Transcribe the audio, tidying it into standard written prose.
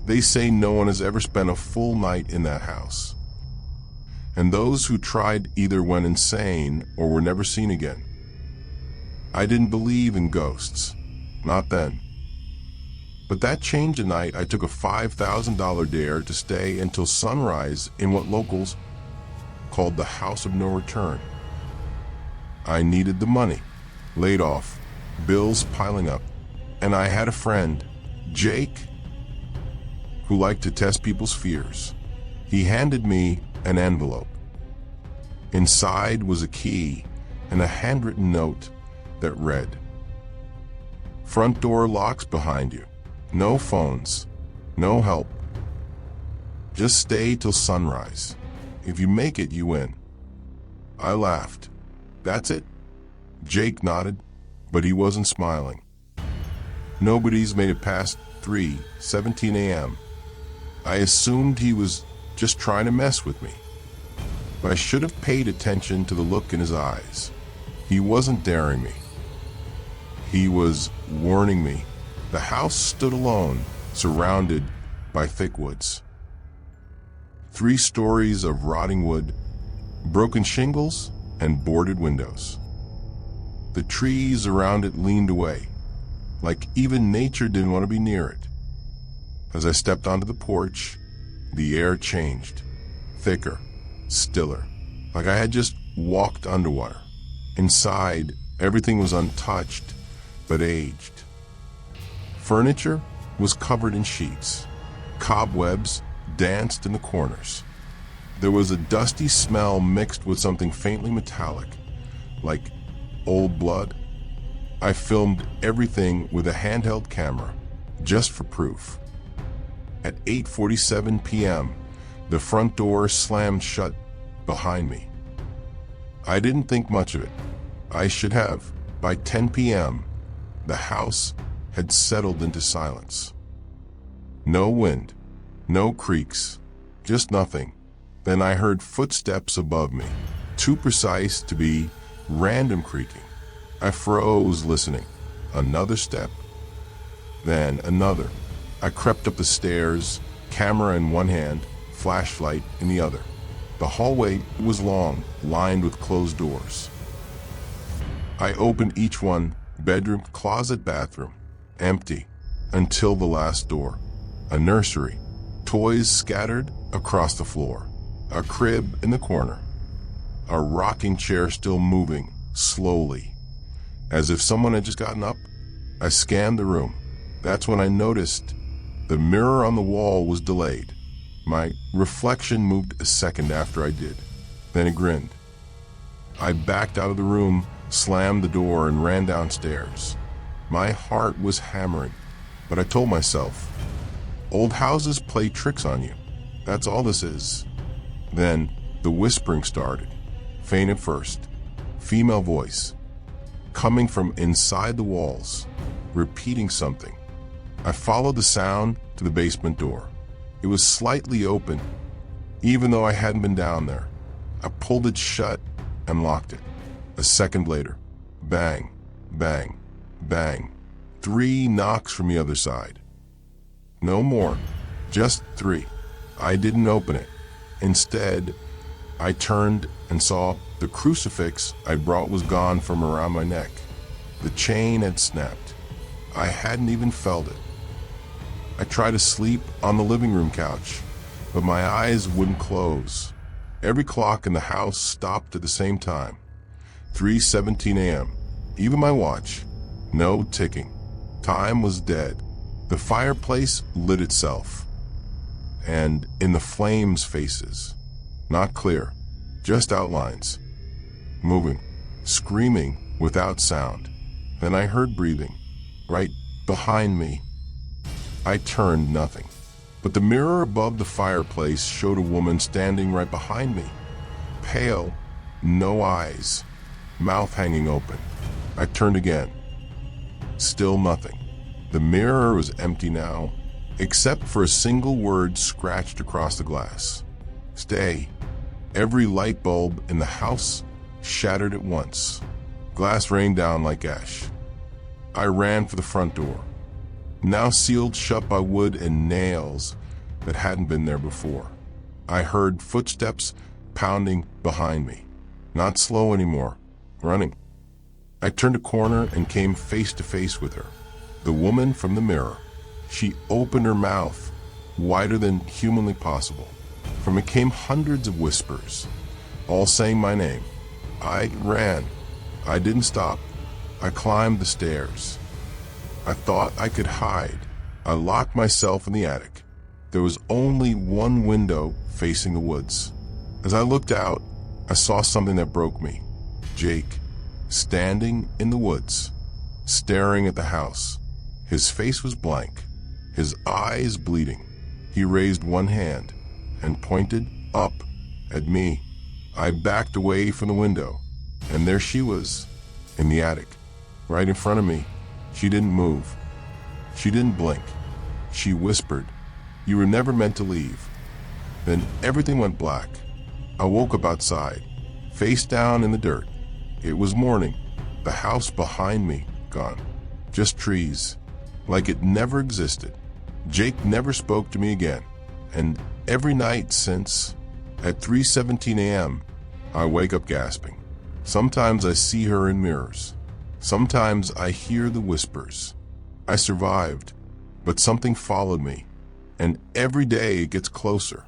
They say no one has ever spent a full night in that house. And those who tried either went insane or were never seen again. I didn't believe in ghosts. Not then. But that changed the night I took a $5,000 dare to stay until sunrise in what locals called the House of No Return. I needed the money. Laid off. Bills piling up. And I had a friend, Jake, who liked to test people's fears. He handed me an envelope. Inside was a key and a handwritten note that read, "Front door locks behind you. No phones. No help. Just stay till sunrise. If you make it, you win." I laughed. "That's it?" Jake nodded, but he wasn't smiling. Nobody's made it past 3:17 a.m. I assumed he was just trying to mess with me. But I should have paid attention to the look in his eyes. He wasn't daring me. He was warning me. The house stood alone, surrounded by thick woods. 3 stories of rotting wood, broken shingles, and boarded windows. The trees around it leaned away, like even nature didn't want to be near it. As I stepped onto the porch, the air changed, thicker, stiller, like I had just walked underwater. Inside, everything was untouched, but aged. Furniture was covered in sheets. Cobwebs danced in the corners. There was a dusty smell mixed with something faintly metallic, like old blood. I filmed everything with a handheld camera, just for proof. At 8:47 p.m., the front door slammed shut behind me. I didn't think much of it. I should have. By 10 p.m., the house had settled into silence. No wind, no creaks, just nothing. Then I heard footsteps above me, too precise to be random creaking. I froze listening. Another step, then another. I crept up the stairs, camera in one hand, flashlight in the other. The hallway was long, lined with closed doors. I opened each one, bedroom, closet, bathroom, empty, until the last door. A nursery, toys scattered across the floor, a crib in the corner, a rocking chair still moving, slowly, as if someone had just gotten up. I scanned the room. That's when I noticed the mirror on the wall was delayed. My reflection moved a second after I did. Then it grinned. I backed out of the room, slammed the door, and ran downstairs. My heart was hammering, but I told myself, old houses play tricks on you. That's all this is. Then the whispering started, faint at first, female voice, coming from inside the walls, repeating something. I followed the sound to the basement door. It was slightly open, even though I hadn't been down there. I pulled it shut and locked it. A second later, bang, bang, bang. 3 knocks from the other side. No more, just 3. I didn't open it. Instead, I turned and saw the crucifix I brought was gone from around my neck. The chain had snapped. I hadn't even felt it. I tried to sleep on the living room couch, but my eyes wouldn't close. Every clock in the house stopped at the same time. 3:17 a.m. Even my watch. No ticking. Time was dead. The fireplace lit itself. And in the flames, faces. Not clear. Just outlines. Moving. Screaming without sound. Then I heard breathing. Right behind me. I turned, nothing. But the mirror above the fireplace showed a woman standing right behind me. Pale, no eyes, mouth hanging open. I turned again. Still nothing. The mirror was empty now, except for a single word scratched across the glass. Stay. Every light bulb in the house shattered at once. Glass rained down like ash. I ran for the front door, now sealed shut by wood and nails that hadn't been there before. I heard footsteps pounding behind me. Not slow anymore, running. I turned a corner and came face to face with her. The woman from the mirror. She opened her mouth, wider than humanly possible. From it came hundreds of whispers, all saying my name. I ran. I didn't stop. I climbed the stairs. I thought I could hide. I locked myself in the attic. There was only one window facing the woods. As I looked out, I saw something that broke me. Jake, standing in the woods, staring at the house. His face was blank, his eyes bleeding. He raised one hand and pointed up at me. I backed away from the window, and there she was, in the attic, right in front of me. She didn't move. She didn't blink. She whispered, "You were never meant to leave." Then everything went black. I woke up outside, face down in the dirt. It was morning. The house behind me, gone. Just trees, like it never existed. Jake never spoke to me again. And every night since, at 3:17 a.m., I wake up gasping. Sometimes I see her in mirrors. Sometimes I hear the whispers. I survived, but something followed me. And every day it gets closer.